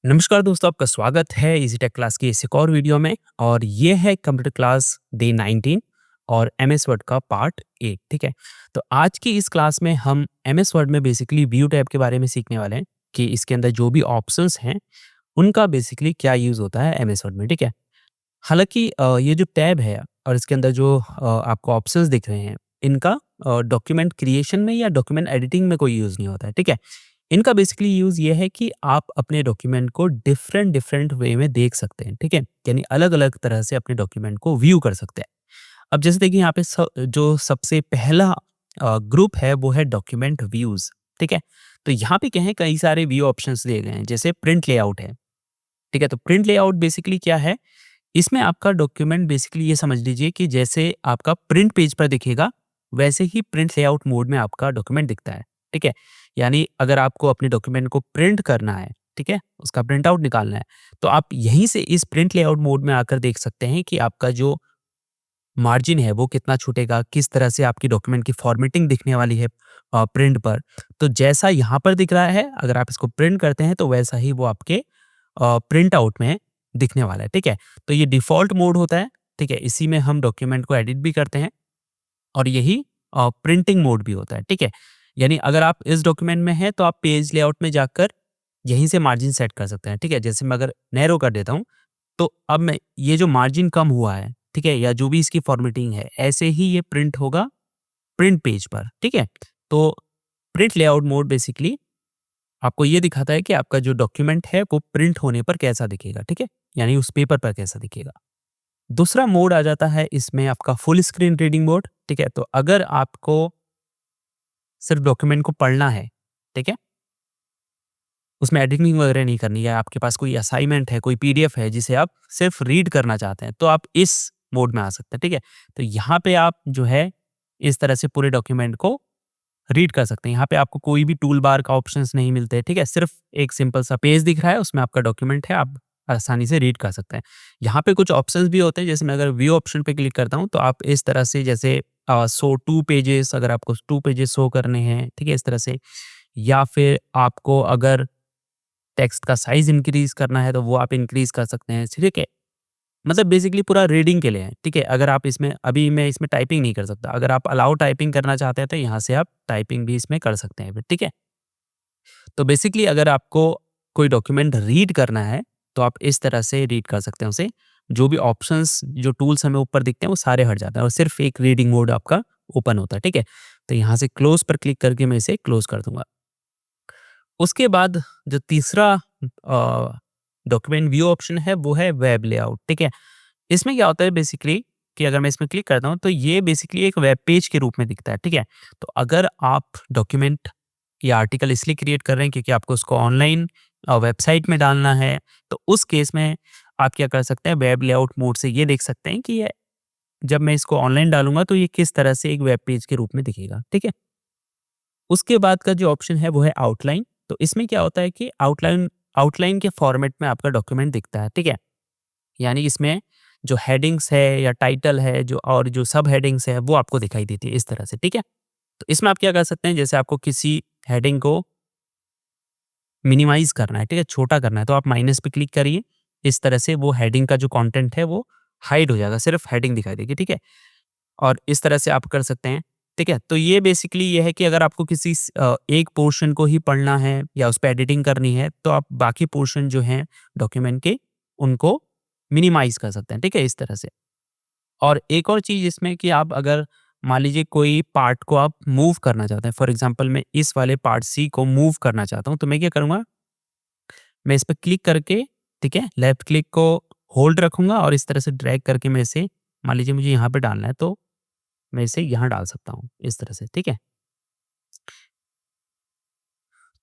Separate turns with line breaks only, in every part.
नमस्कार दोस्तों, आपका स्वागत है इजी टेक क्लास की इस एक और वीडियो में। और ये है कंप्यूटर क्लास डे 19 और एमएस वर्ड का पार्ट 8। ठीक है, तो आज की इस क्लास में हम एमएस वर्ड में बेसिकली व्यू टैब के बारे में सीखने वाले हैं कि इसके अंदर जो भी ऑप्शंस हैं उनका बेसिकली क्या यूज़ होता है एमएस वर्ड में। ठीक है, हालांकि ये जो टैब है और इसके अंदर जो आपको ऑप्शंस दिख रहे हैं, इनका डॉक्यूमेंट क्रिएशन में या डॉक्यूमेंट एडिटिंग में कोई यूज़ नहीं होता है। ठीक है, इनका बेसिकली यूज़ ये है कि आप अपने डॉक्यूमेंट को डिफरेंट डिफरेंट वे में देख सकते हैं। ठीक है, यानी अलग-अलग तरह से अपने डॉक्यूमेंट को व्यू कर सकते हैं। अब जैसे देखिए यहाँ पे जो सबसे पहला ग्रुप है वो है डॉक्यूमेंट व्यूज़। ठीक है, तो यहाँ पे क्या है, कई सारे व्यू ऑप्शंस दिए गए हैं। जैसे प्रिंट लेआउट है। ठीक है, तो प्रिंट लेआउट बेसिकली क्या है, इसमें आपका डॉक्यूमेंट बेसिकली ये समझ लीजिए कि जैसे आपका प्रिंट पेज पर दिखेगा, वैसे ही प्रिंट लेआउट मोड में आपका डॉक्यूमेंट दिखता है। ठीक है? यानी अगर आपको अपने डॉक्यूमेंट को प्रिंट करना है, ठीक है? उसका प्रिंट आउट निकालना है, तो आप यहीं से इस प्रिंट लेआउट मोड में आकर देख सकते हैं कि आपका जो मार्जिन है वो कितना छूटेगा, किस तरह से आपकी डॉक्यूमेंट की फॉर्मेटिंग दिखने वाली है प्रिंट पर। तो जैसा यहाँ पर दिख रहा है, अगर आप इसको प्रिंट करते हैं तो वैसा ही वो आपके प्रिंट आउट में दिखने वाला है। ठीक है? तो ये डिफ़ॉल्ट मोड होता है। ठीक है? इसी में हम डॉक्यूमेंट को एडिट भी करते हैं और यही प्रिंटिंग मोड भी होता है। ठीक है? यानी अगर आप इस डॉक्यूमेंट में हैं तो आप पेज लेआउट में जाकर यहीं से मार्जिन सेट कर सकते हैं। ठीक है? जैसे मैं अगर नैरो कर देता हूँ, तो अब मैं ये जो मार्जिन कम हुआ है, ठीक है? या जो भी इसकी फॉर्मेटिंग है, ऐसे ही ये प्रिंट होगा प्रिंट पेज पर। ठीक है? तो प्रिंट लेआउट मोड बेसिकली आपको ये दिखाता है कि आपका जो डॉक्यूमेंट है वो प्रिंट होने पर कैसा दिखेगा। ठीक है? यानी उस पेपर पर कैसा दिखेगा। दूसरा मोड आ जाता है इसमें आपका फुल स्क्रीन रीडिंग मोड। ठीक है? तो अगर आपको सिर्फ डॉक्यूमेंट को पढ़ना है, ठीक है? उसमें एडिटिंग वगैरह नहीं करनी है, आपके पास कोई असाइनमेंट है, कोई पीडीएफ है जिसे आप सिर्फ रीड करना चाहते हैं, तो आप इस मोड में आ सकते हैं। ठीक है? तो यहाँ पे आप जो है इस तरह से पूरे डॉक्यूमेंट को रीड कर सकते हैं। यहाँ पे आपको कोई भी टूल बार का ऑप्शंस नहीं मिलते, ठीक है? सिर्फ एक सिंपल सा पेज दिख रहा है, उसमें आपका डॉक्यूमेंट है, आप आसानी से रीड कर सकते हैं। यहाँ पे कुछ ऑप्शंस भी होते हैं, जैसे मैं अगर व्यू ऑप्शन पे क्लिक करता हूँ, तो आप इस तरह से जैसे शो 2 पेजेस, अगर आपको 2 पेजेस शो करने हैं, ठीक है? इस तरह से, या फिर आपको अगर टेक्स्ट का साइज़ इंक्रीज़ करना है, तो वो आप इंक्रीज़ कर सकते हैं, ठीक है? मतलब बेसिकली पूरा रीडिंग के लिए है, ठीक है? अगर आप इसमें अभी मैं इसमें टाइपिंग नहीं कर सकता, अगर आप अलाउ टाइपिंग करना चाहते हैं, तो यहाँ से आप टाइपिंग भी इसमें कर सकते हैं फिर, ठीक है? तो बेसिकली अगर आपको कोई डॉक्यूमेंट रीड करना है, तो आप इस तरह से रीड कर सकते हैं उसे। जो भी ऑप्शंस, जो टूल्स हमें ऊपर दिखते हैं, वो सारे हट जाते हैं और सिर्फ़ एक रीडिंग मोड आपका ओपन होता है, ठीक है? तो यहाँ से क्लोज़ पर क्लिक करके मैं इसे क्लोज़ कर दूँगा। उसके बाद जो तीसरा डॉक्यूमेंट व्यू ऑप्शन है, वो है वेब लेआउट, ठीक है? इसमें क्या होता है बेसिकली कि अगर मैं इसमें क्लिक करता हूँ, तो ये बेसिकली एक वेब पेज के रूप में दिखता है, ठीक है? तो अगर आप डॉक्यूमेंट या आर्टिकल इसलिए क्रिएट कर रहे हैं क्योंकि आपको उसको ऑनलाइन वेबसाइट में डालना है, तो उस केस में आप क्या कर सकते हैं, वेब लेआउट मोड से ये देख सकते हैं कि ये जब मैं इसको ऑनलाइन डालूँगा तो ये किस तरह से एक वेब पेज के रूप में दिखेगा, ठीक है? उसके बाद का जो ऑप्शन है वो है आउटलाइन। तो इसमें क्या होता है कि आउटलाइन आउटलाइन के फॉर्मेट में आपका डॉक्यूमेंट दिखता है, ठीक है? यानी इसमें जो हेडिंग्स है या टाइटल है जो और जो सब हेडिंग्स है वो आपको दिखाई देती है इस तरह से, ठीक है? तो इसमें आप क्या कर सकते हैं, जैसे आपको किसी हेडिंग को मिनिमाइज़ करना है, ठीक है? छोटा करना है, तो आप माइनस पे क्लिक करिए। इस तरह से वो हेडिंग का जो कंटेंट है वो हाइड हो जाएगा, सिर्फ़ हेडिंग दिखाई देगी, ठीक है? और इस तरह से आप कर सकते हैं, ठीक है? तो ये बेसिकली ये है कि अगर आपको किसी एक पोर्शन को ही पढ़ना है या उस पे एडिटिंग करनी है, तो आप बाकी पोर्शन जो हैं डॉक्यूमेंट के, उनको मिनिमाइज़ कर सकते हैं, ठीक है? इस तरह से। और एक और चीज़ इसमें कि आप अगर मान लीजिए कोई पार्ट को आप मूव करना चाहते हैं, फॉर एग्ज़ाम्पल मैं इस वाले पार्ट सी को मूव करना चाहता हूँ, तो मैं क्या करूँगा, मैं इस पे क्लिक करके, ठीक है, लेफ्ट क्लिक को होल्ड रखूँगा और इस तरह से ड्रैग करके मैं इसे, मान लीजिए मुझे यहाँ पे डालना है, तो मैं इसे यहाँ डाल सकता हूँ, इस तरह से, ठीक है?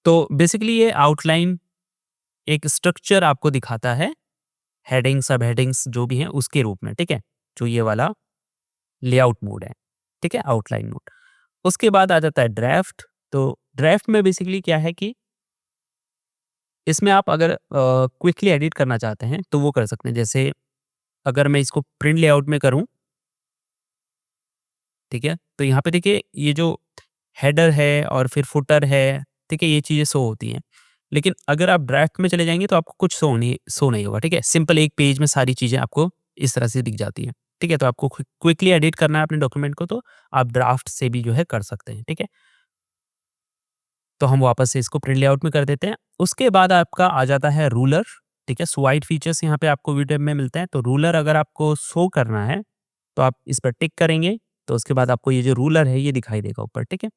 तो बेसिकली ये आउटलाइन एक स्ट्रक्चर आपको दिखाता है, हेडिंग, सब हेडिंग्स जो भी हैं उसके रूप में, ठीक है? जो ये वाला लेआउट मोड है, ठीक है? Outline mode. उसके बाद आ जाता है ड्राफ्ट। तो ड्राफ्ट में बेसिकली क्या है कि इसमें आप अगर क्विकली एडिट करना चाहते हैं, तो वो कर सकते हैं। जैसे अगर मैं इसको प्रिंट लेआउट में करूँ, ठीक है? तो यहाँ पे देखिए ये जो हेडर है और फिर फुटर है, ठीक है? ये चीज़ें शो होती हैं। लेकिन अगर आप ड्राफ्ट में चले जाएँगे तो आपको कुछ शो नहीं होगा, ठीक है? सिंपल एक पेज में सारी चीज़ें आपको इस तरह से दिख जाती हैं, ठीक है? तो आपको क्विकली एडिट करना है अपने डॉक्यूमेंट को तो आप ड्राफ्ट से भी जो है कर सकते हैं, ठीक है? तो हम वापस से इसको प्रिंट लेआउट में कर देते हैं। उसके बाद आपका आ जाता है रूलर, ठीक है? स्वाइप फीचर्स यहाँ पे आपको व्यू टैब में मिलते हैं, तो रूलर अगर आपको शो करना है, तो आप इस पर टिक करेंगे, तो उसके बाद आपको ये जो रूलर है ये दिखाई देगा ऊपर, ठीक है?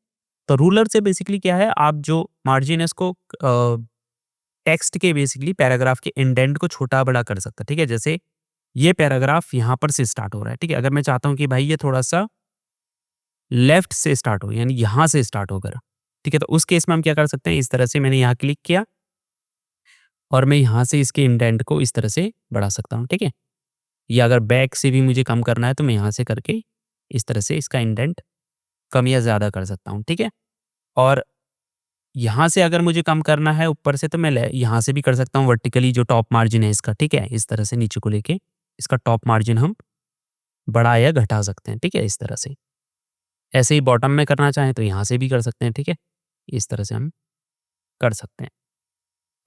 तो रूलर से बेसिकली क्या है, आप जो मार्जिन है इसको टेक्स्ट के बेसिकली पैराग्राफ के इंडेंट को छोटा-बड़ा कर सकते हैं, ठीक है? जैसे ये पैराग्राफ यहाँ पर से स्टार्ट हो रहा है, ठीक है? अगर मैं चाहता हूँ कि भाई ये थोड़ा-सा लेफ्ट से स्टार्ट हो, यानी यहाँ से स्टार्ट होकर, ठीक है? तो उस केस में हम क्या कर सकते हैं, इस तरह से मैंने यहाँ क्लिक किया और मैं यहाँ से इसके इंडेंट को इस तरह से बढ़ा सकता हूँ, ठीक है? या अगर बैक से भी मुझे कम करना है तो मैं यहाँ से करके इस तरह से इसका इंडेंट कम या ज़्यादा कर सकता हूँ, ठीक है? और यहाँ से अगर मुझे कम करना है ऊपर से तो मैं यहाँ से भी कर सकता हूँ वर्टिकली जो टॉप मार्जिन है इसका, ठीक है? इस तरह से नीचे को लेके इसका टॉप मार्जिन हम बढ़ा या घटा सकते हैं, ठीक है? इस तरह से। ऐसे ही बॉटम में करना चाहें तो यहाँ से भी कर सकते हैं, ठीक है? इस तरह से हम कर सकते हैं।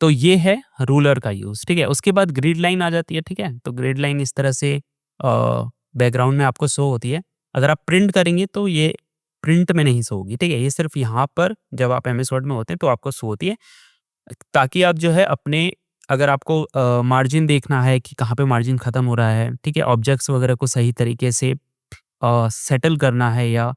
तो ये है रूलर का यूज़, ठीक है? उसके बाद ग्रिड लाइन आ जाती है, ठीक है? तो ग्रिड लाइन इस तरह से बैकग्राउंड में आपको शो होती है। अगर आप प्रिंट करेंगे तो ये प्रिंट में नहीं शो होगी, ठीक है? ये सिर्फ़ यहाँ पर जब आप एमएस वर्ड में होते हैं तो आपको शो होती है, ताकि आप जो है अपने अगर आपको मार्जिन देखना है कि कहाँ पे मार्जिन ख़त्म हो रहा है, ठीक है? ऑब्जेक्ट्स वगैरह को सही तरीके से सेटल करना है या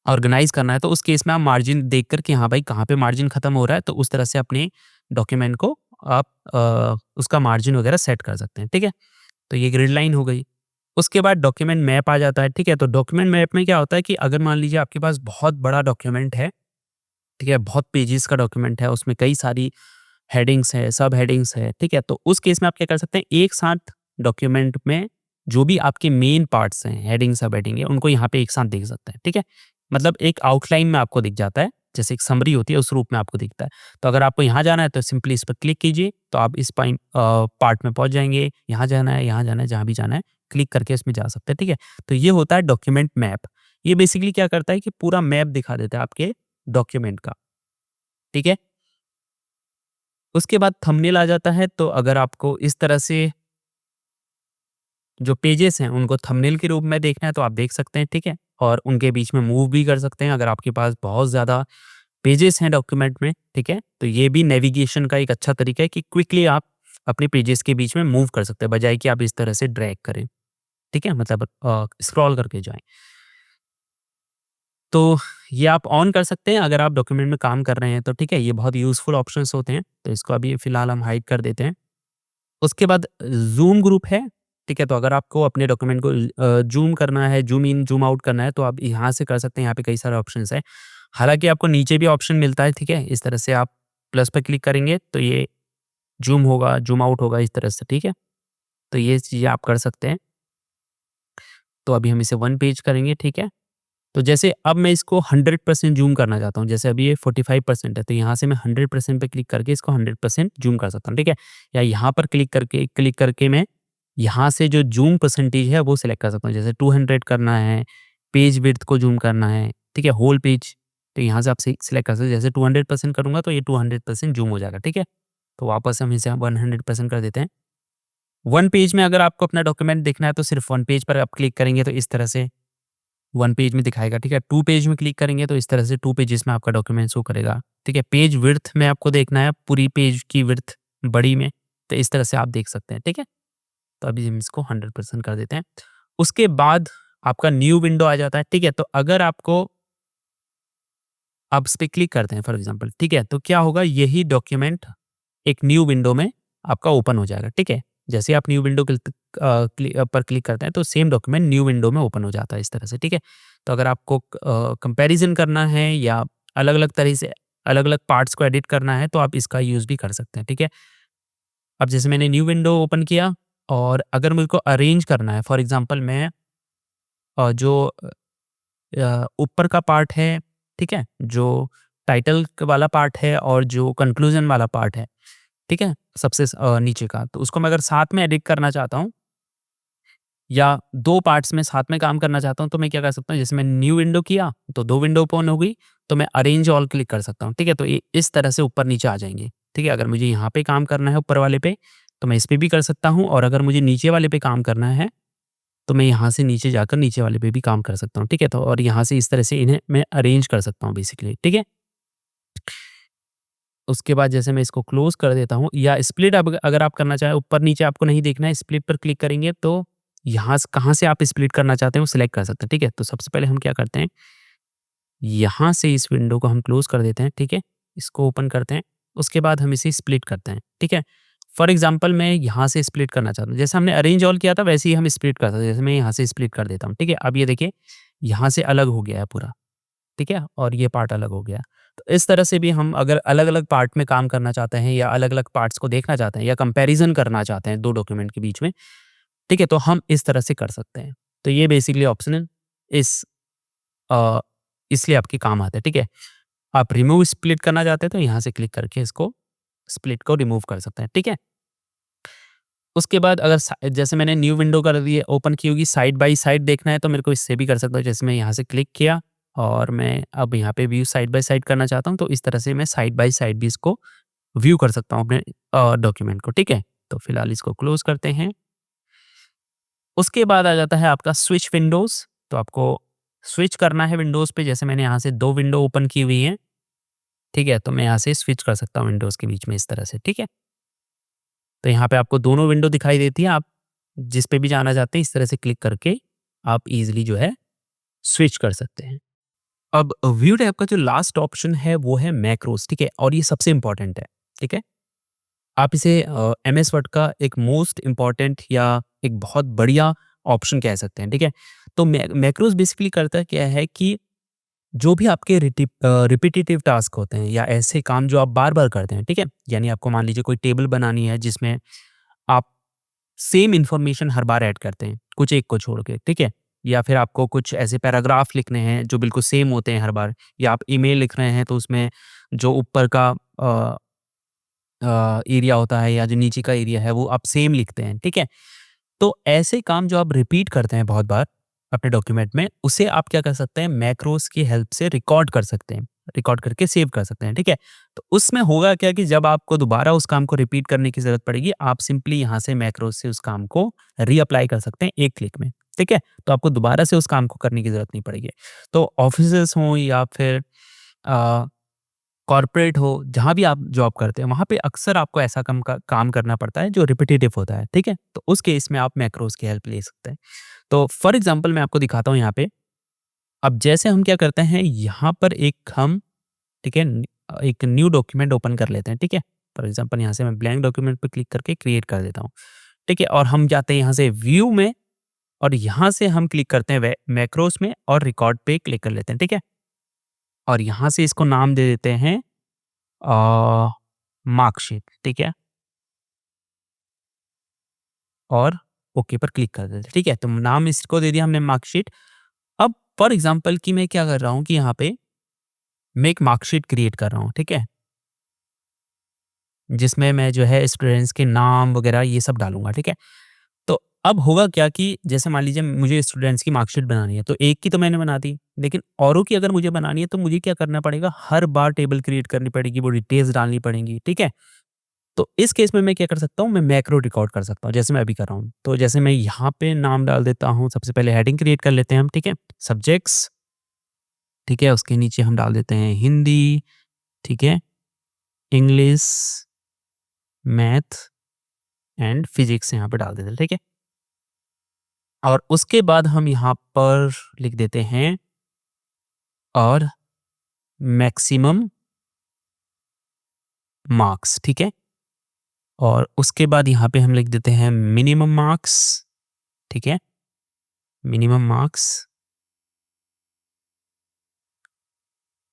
ऑर्गेनाइज़ करना है, तो उस केस में आप मार्जिन देख कर कि हाँ भाई कहाँ पे मार्जिन खत्म हो रहा है, तो उस तरह से अपने डॉक्यूमेंट को आप उसका मार्जिन वगैरह सेट कर सकते हैं, ठीक है? तो ये ग्रिड लाइन हो गई। उसके बाद डॉक्यूमेंट मैप आ जाता है, ठीक है? तो डॉक्यूमेंट मैप में क्या होता है कि अगर मान लीजिए आपके पास बहुत बड़ा डॉक्यूमेंट है, ठीक है? बहुत पेजेस का डॉक्यूमेंट है, उसमें कई सारी हेडिंग्स है, सब हेडिंग्स है, ठीक है? तो उस केस में आप क्या कर सकते हैं, एक साथ डॉक्यूमेंट में जो भी आपके मेन पार्ट्स हैं, हेडिंग, सब हेडिंग है, उनको यहाँ पे एक साथ देख सकते हैं, ठीक है? मतलब एक आउटलाइन में आपको दिख जाता है, जैसे एक समरी होती है उस रूप में आपको दिखता है। तो अगर आपको यहाँ जाना है तो सिंपली इस पर क्लिक कीजिए, तो आप इस पार्ट में पहुँच जाएँगे, यहाँ जाना है, जहाँ भी जाना है, क्लिक करके इसमें जा सकते हैं, ठीक है? तो ये होता है डॉक्यूमेंट मैप। ये बेसिकली क्या करता है कि पूरा मैप दिखा देता है आपके डॉक्यूमेंट का, ठीक है? उसके बाद थंबनेल आ जाता है, तो अगर आपको इस तरह से जो पेजेस हैं उनको थंबनेल के रूप में देखना है तो आप देख सकते हैं, ठीक है? और उनके बीच में मूव भी कर सकते हैं अगर आपके पास बहुत ज़्यादा पेजेस हैं डॉक्यूमेंट में, ठीक है? तो ये भी नेविगेशन का एक अच्छा तरीका है कि क्विकली आप अपने पेजेस के बीच में मूव कर सकते हैं, बजाय कि आप इस तरह से ड्रैग करें, ठीक है? मतलब स्क्रॉल करके जाएँ। तो ये आप ऑन कर सकते हैं अगर आप डॉक्यूमेंट में काम कर रहे हैं तो, ठीक है? ये बहुत यूज़फुल ऑप्शंस होते हैं, तो इसको अभी फ़िलहाल हम हाइड कर देते हैं। उसके बाद ज़ूम ग्रुप है, ठीक है? तो अगर आपको अपने डॉक्यूमेंट को ज़ूम करना है, ज़ूम इन, ज़ूम आउट करना है तो आप यहाँ से कर सकते हैं, यहाँ पे कई सारे ऑप्शंस हैं। हालाँकि आपको नीचे भी ऑप्शन मिलता है, ठीक है? इस तरह से आप प्लस पे क्लिक करेंगे तो ये ज़ूम होगा, ज़ूम आउट होगा इस तरह से, ठीक है? तो ये चीज़ें आप कर सकते हैं। तो अभी हम इसे 1 पेज करेंगे, ठीक है? तो जैसे अब मैं इसको 100% ज़ूम करना चाहता हूँ, जैसे अभी ये 45% है, तो यहाँ से मैं 100% पे क्लिक करके इसको 100% ज़ूम कर सकता हूँ, ठीक है? या यहाँ पर क्लिक करके मैं यहाँ से जो ज़ूम परसेंटेज है वो सिलेक्ट कर सकता हूँ। जैसे 200 करना है, पेज विड्थ को ज़ूम करना है, ठीक है? होल पेज, तो यहाँ से आप सिलेक्ट कर सकते हैं। जैसे 200% करूँगा तो ये 200% ज़ूम हो जाएगा, ठीक है? तो वापस हम इसे 100% कर देते हैं। 1 पेज में अगर आपको अपना डॉक्यूमेंट देखना है तो सिर्फ़ 1 पेज पर आप क्लिक करेंगे तो इस तरह से 1 पेज में दिखाएगा, ठीक है? 2 पेज में क्लिक करेंगे तो इस तरह से 2 पेजेस में आपका डॉक्यूमेंट शो करेगा, ठीक है? पेज विड्थ में आपको देखना है पूरी पेज की विड्थ बड़ी में, तो इस तरह से आप देख सकते हैं, ठीक है? तो अभी हम इसको 100% कर देते हैं। उसके बाद आपका न्यू विंडो आ जाता है, ठीक है? तो अगर आपको आप इस पे क्लिक करते हैं फॉर एग्ज़ाम्पल, ठीक है? तो क्या होगा, यही डॉक्यूमेंट एक न्यू विंडो में आपका ओपन हो जाएगा, ठीक है? जैसे आप न्यू विंडो पर क्लिक करते हैं तो सेम डॉक्यूमेंट न्यू विंडो में ओपन हो जाता है इस तरह से, ठीक है? तो अगर आपको कंपैरिज़न करना है या अलग-अलग तरह से अलग-अलग पार्ट्स को एडिट करना है तो आप इसका यूज़ भी कर सकते हैं, ठीक है? अब जैसे मैंने न्यू विंडो ओपन किया और अगर मुझको अरेंज करना है फॉर एग्ज़ाम्पल मैं जो ऊपर का पार्ट है, ठीक है? जो टाइटल वाला पार्ट है और जो कंक्लूज़न वाला पार्ट है, ठीक है? सबसे नीचे का, तो उसको मैं अगर साथ में एडिट करना चाहता हूँ या 2 पार्ट्स में साथ में काम करना चाहता हूँ, तो मैं क्या कर सकता हूँ, जैसे मैं न्यू विंडो किया, तो 2 विंडो ओपन हो गई, तो मैं अरेंज ऑल क्लिक कर सकता हूँ, ठीक है? तो ये इस तरह से ऊपर-नीचे आ जाएँगे, ठीक है? अगर मुझे यहाँ पे काम करना है ऊपर वाले पे, तो मैं इस पे भी कर सकता हूँ और अगर मुझे नीचे वाले पे काम करना है, तो मैं यहाँ से नीचे जाकर नीचे वाले पे भी काम कर सकता हूँ, ठीक है? तो और यहाँ से इस तरह से इन्हें मैं अरेंज कर सकता हूँ बेसिकली, ठीक है? उसके बाद जैसे मैं इसको क्लोज़ कर देता हूँ या स्प्लिट अब अगर आप करना चाहें, ऊपर-नीचे आपको नहीं देखना है, स्प्लिट पर क्लिक करेंगे तो यहाँ से कहाँ से आप स्प्लिट करना चाहते हैं वो सिलेक्ट कर सकते हैं, ठीक है? तो सबसे पहले हम क्या करते हैं, यहाँ से इस विंडो को हम क्लोज़ कर देते हैं, ठीक है? इसको ओपन करते हैं, उसके बाद हम इसे स्प्लिट करते हैं, ठीक है? फॉर एग्ज़ाम्पल मैं यहाँ से स्प्लिट करना चाहता हूँ, जैसे हमने अरेंज ऑल किया था वैसे ही हम स्प्लिट कर सकते हैं, जैसे मैं यहाँ से स्प्लिट कर देता हूँ, ठीक है? अब ये देखिए, यहाँ से अलग हो गया है पूरा, ठीक है? और ये पार्ट अलग हो गया। तो इस तरह से भी हम अगर अलग-अलग पार्ट में काम करना चाहते हैं या अलग-अलग पार्ट्स को देखना चाहते हैं या कंपैरिज़न करना चाहते हैं 2 डॉक्यूमेंट के बीच में, ठीक है? तो हम इस तरह से कर सकते हैं। तो ये बेसिकली ऑप्शन इस अ, इसलिए आपके काम आता है, ठीक है? आप रिमूव स्प्लिट करना चाहते हैं तो यहाँ से क्लिक करके इसको स्प्लिट को रिमूव कर सकते हैं, ठीक है? उसके बाद अगर जैसे मैंने न्यू विंडो कर दी है, ओपन की होगी, साइड बाय साइड देखना है तो मेरे को इससे भी कर सकता हूँ। जैसे मैं यहाँ से क्लिक किया और मैं अब यहाँ पे व्यू साइड बाय साइड करना चाहता हूँ, तो इस तरह से मैं साइड बाय साइड भी इसको व्यू कर सकता हूँ अपने डॉक्यूमेंट को, ठीक है? तो फिलहाल इसको क्लोज़ करते हैं। उसके बाद आ जाता है आपका स्विच विंडोज़, तो आपको स्विच करना है विंडोज़ पे, जैसे मैंने यहाँ से 2 विंडो ओपन की हुई हैं, ठीक है? तो मैं यहाँ से स्विच कर सकता हूँ विंडोज़ के बीच में इस तरह से, ठीक है? तो यहाँ पे आपको दोनों विंडो दिखाई देती है, आप जिस पे भी जाना चाहते हैं इस तरह से क्लिक करके आप ईज़िली जो है स्विच कर सकते हैं। अब व्यू टैब का जो लास्ट ऑप्शन है वो है मैक्रोज़, ठीक है? और ये सबसे इम्पोर्टेंट है, ठीक है? आप इसे एमएस वर्ड का एक मोस्ट इम्पोर्टेंट या एक बहुत बढ़िया ऑप्शन कह सकते हैं, ठीक है? तो मैक्रोज़ बेसिकली करता क्या है कि जो भी आपके रिपिटिटिव टास्क होते हैं या ऐसे काम जो आप बार-बार करते हैं, ठीक है? यानी आपको मान लीजिए कोई टेबल बनानी है जिसमें आप सेम इन्फॉर्मेशन हर बार ऐड करते हैं, कुछ एक को छोड़ के, ठीक है? या फिर आपको कुछ ऐसे पैराग्राफ लिखने हैं जो बिल्कुल सेम होते हैं हर बार या आप ईमेल लिख रहे हैं तो उसमें जो ऊपर का एरिया होता है या जो नीचे का एरिया है वो आप सेम लिखते हैं, ठीक है? तो ऐसे काम जो आप रिपीट करते हैं बहुत बार अपने डॉक्यूमेंट में, उसे आप क्या कर सकते हैं मैक्रोज़ की हेल्प से रिकॉर्ड कर सकते हैं। रिकॉर्ड करके सेव कर सकते हैं, ठीक है? तो उसमें होगा क्या कि जब आपको दोबारा उस काम को रिपीट करने की ज़रूरत पड़ेगी, आप सिंपली यहाँ से मैक्रोज़ से उस काम को रीअप्लाई कर सकते हैं एक क्लिक में, ठीक है? तो आपको दोबारा से उस काम को करने की ज़रूरत नहीं पड़ेगी। तो ऑफ़िसेज़ हों या फिर अ कॉर्पोरेट हो, जहाँ भी आप जॉब करते हैं, वहाँ पे अक्सर आपको ऐसा काम करना पड़ता है जो रिपिटिटिव होता है, ठीक है? तो उस केस में आप मैक्रोज़ की हेल्प ले सकते हैं। तो फॉर एग्ज़ाम्पल मैं आपको दिखाता हूँ यहाँ पे। अब जैसे हम क्या करते हैं, यहाँ पर एक हम ठीक है एक न्यू डॉक्यूमेंट ओपन कर लेते हैं, ठीक है? फॉर एग्ज़ाम्पल यहाँ से मैं ब्लैंक डॉक्यूमेंट पे क्लिक करके क्रिएट कर देता हूँ, ठीक है? और हम जाते हैं यहाँ से व्यू में और यहाँ से हम क्लिक करते हैं वे मैक्रोज़ में और रिकॉर्ड पे क्लिक कर लेते हैं, ठीक है? और यहाँ से इसको नाम दे देते हैं मार्कशीट, ठीक है? और ओके पर क्लिक कर देते हैं, ठीक है? तो नाम इसको दे दिया हमने मार्कशीट। अब फॉर एग्ज़ाम्पल कि मैं क्या कर रहा हूँ कि यहाँ पे मैं एक मार्कशीट क्रिएट कर रहा हूँ, ठीक है? जिसमें मैं जो है स्टूडेंट्स के नाम वगैरह ये सब डालूँगा, ठीक है? तो अब होगा क्या कि जैसे मान लीजिए मुझे स्टूडेंट्स की मार्कशीट बनानी है, तो एक की तो मैंने बना दी, लेकिन औरों की अगर मुझे बनानी है तो मुझे क्या करना पड़ेगा, हर बार टेबल क्रिएट करनी पड़ेगी, वो डिटेल्स डालनी पड़ेंगी, ठीक है? तो इस केस में मैं क्या कर सकता हूँ, मैं मैक्रो रिकॉर्ड कर सकता हूँ, जैसे मैं अभी कर रहा हूँ। तो जैसे मैं यहाँ पे नाम डाल देता हूँ, सबसे पहले हेडिंग क्रिएट कर लेते हैं हम, ठीक है? सब्जेक्ट्स, ठीक है? उसके नीचे हम डाल देते हैं हिंदी, ठीक है? इंग्लिश, मैथ एंड फिजिक्स यहाँ पे डाल देते हैं, ठीक है? और उसके बाद हम यहाँ पर लिख देते हैं और मैक्सिमम मार्क्स, ठीक है? और उसके बाद यहाँ पे हम लिख देते हैं मिनिमम मार्क्स, ठीक है? मिनिमम मार्क्स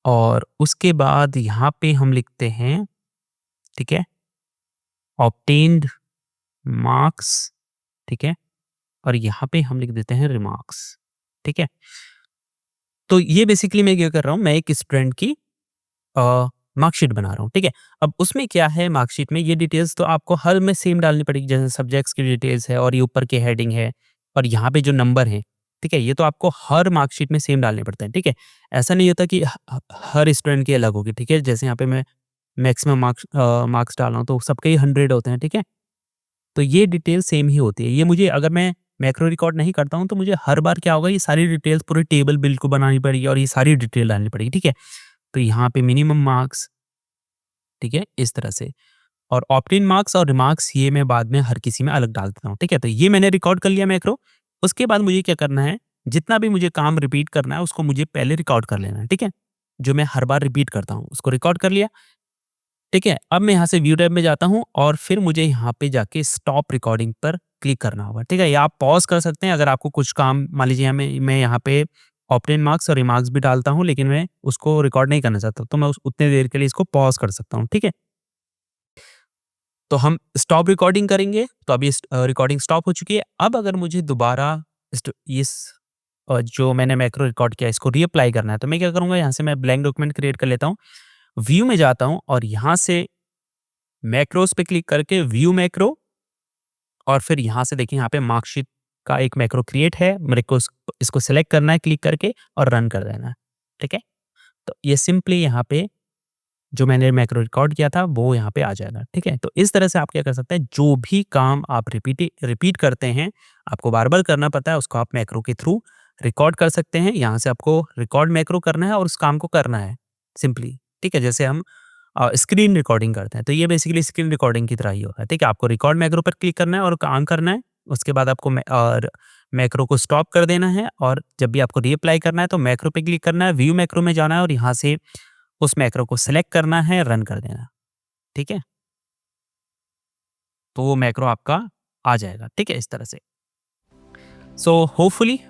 और उसके बाद यहाँ पे हम लिखते हैं, ठीक है? ऑब्टेन्ड मार्क्स, ठीक है? और यहाँ पे हम लिख देते हैं रिमार्क्स, ठीक है? तो ये बेसिकली मैं क्या कर रहा हूँ, मैं एक स्टूडेंट की मार्कशीट बना रहा हूँ, ठीक है? अब उसमें क्या है मार्कशीट में ये डिटेल्स तो आपको हर में सेम डालनी पड़ेगी, जैसे सब्जेक्ट्स की डिटेल्स है और ये ऊपर की हेडिंग है और यहाँ पे जो नंबर है, ठीक है? ये तो आपको हर मार्कशीट में सेम डालने पड़ते हैं, ठीक है? ऐसा नहीं होता कि हर स्टूडेंट की अलग होगी, ठीक है? जैसे यहाँ पे मैं मैक्सिमम मार्क्स डाल रहा हूँ तो सबके ही 100 होते हैं, ठीक है? तो ये डिटेल सेम ही होती है। ये मुझे अगर मैं मैक्रो रिकॉर्ड नहीं करता हूँ तो मुझे हर बार क्या होगा, ये सारी डिटेल्स पूरी टेबल बिल्कुल बनानी पड़ेगी और ये सारी डिटेल डालनी पड़ेगी, ठीक है? तो यहाँ पे मिनिमम मार्क्स, ठीक है? इस तरह से। और ऑप्ट-इन मार्क्स और रिमार्क्स ये मैं बाद में हर किसी में अलग डाल देता हूँ, ठीक है? तो ये मैंने रिकॉर्ड कर लिया मैक्रो। उसके बाद मुझे क्या करना है, जितना भी मुझे काम रिपीट करना है उसको मुझे पहले रिकॉर्ड कर लेना है, ठीक है? जो मैं हर बार रिपीट करता हूँ उसको रिकॉर्ड कर लिया, ठीक है? अब मैं यहाँ से व्यू टैब में जाता हूँ और फिर मुझे यहाँ पे जाके स्टॉप रिकॉर्डिंग पर क्लिक करना होगा, ठीक है? या आप पॉज़ कर सकते हैं अगर आपको कुछ काम, मान लीजिए मैं यहाँ पे ऑप्ट-इन मार्क्स और रिमार्क्स भी डालता हूँ लेकिन मैं उसको रिकॉर्ड नहीं करना चाहता, तो मैं उस उतने देर के लिए इसको पॉज़ कर सकता हूँ, ठीक है? तो हम स्टॉप रिकॉर्डिंग करेंगे, तो अभी रिकॉर्डिंग स्टॉप हो चुकी है। अब अगर मुझे दोबारा जो मैंने मैक्रो रिकॉर्ड किया है इसको रीअप्लाई करना है, तो मैं क्या करूँगा, यहाँ से मैं ब्लैंक डॉक्यूमेंट क्रिएट कर लेता हूँ। व्यू में जाता हूँ और यहाँ से मैक्रोज़ पे क्लिक करके व्यू मैक्रो, और फिर यहाँ से देखिए यहाँ पे मार्कशीट का एक मैक्रो क्रिएट है। मेरे को इसको सेलेक्ट करना है क्लिक करके और रन कर देना है, ठीक है? तो ये सिंपली यहाँ पे जो मैंने मैक्रो रिकॉर्ड किया था वो यहाँ पे आ जाएगा, ठीक है? तो इस तरह से आप क्या कर सकते हैं, जो भी काम आप रिपीट करते हैं, आपको बार-बार करना पड़ता है, उसको आप मैक्रो के थ्रू रिकॉर्ड कर सकते हैं। यहाँ से आपको रिकॉर्ड मैक्रो करना है और उस काम को करना है सिंपली, ठीक है? जैसे हम स्क्रीन रिकॉर्डिंग करते हैं, तो ये बेसिकली स्क्रीन रिकॉर्डिंग की तरह ही होता है, ठीक है? आपको रिकॉर्ड मैक्रो पर क्लिक करना है और काम करना है। उसके बाद आपको मैक्रो को स्टॉप कर देना है और जब भी आपको रीअप्लाई करना है तो मैक्रो पे क्लिक करना है, व्यू मैक्रो में जाना है और यहाँ से उस मैक्रो को सेलेक्ट करना है, रन कर देना, ठीक है? तो वो मैक्रो आपका आ जाएगा, ठीक है? इस तरह से। सो होपफुली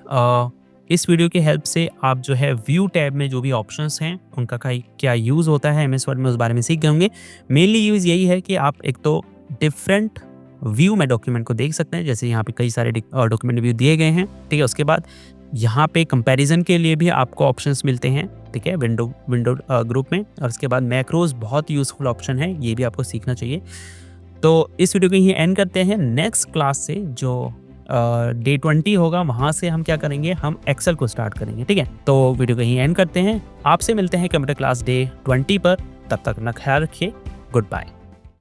इस वीडियो की हेल्प से आप जो है व्यू टैब में जो भी ऑप्शंस हैं उनका क्या यूज़ होता है एमएस वर्ड में, उस बारे में सीख गए होंगे। मेनली यूज़ यही है कि आप एक तो डिफरेंट व्यू में डॉक्यूमेंट को देख सकते हैं, जैसे यहाँ पे कई सारे डॉक्यूमेंट व्यू दिए गए हैं, ठीक है? उसके बाद यहाँ पे कंपैरिजन के लिए भी आपको ऑप्शंस मिलते हैं, ठीक है? विंडो ग्रुप में। और उसके बाद मैक्रोज बहुत यूज़फुल ऑप्शन है, ये भी आपको सीखना चाहिए। तो इस वीडियो को यहीं एंड करते हैं। नेक्स्ट क्लास से जो डे 20 होगा वहाँ से हम क्या करेंगे, हम एक्सेल को स्टार्ट करेंगे, ठीक है? तो वीडियो को यहीं एंड करते हैं। आपसे मिलते हैं कंप्यूटर क्लास डे 20 पर। तब तक अपना ख्याल रखिए। Good bye.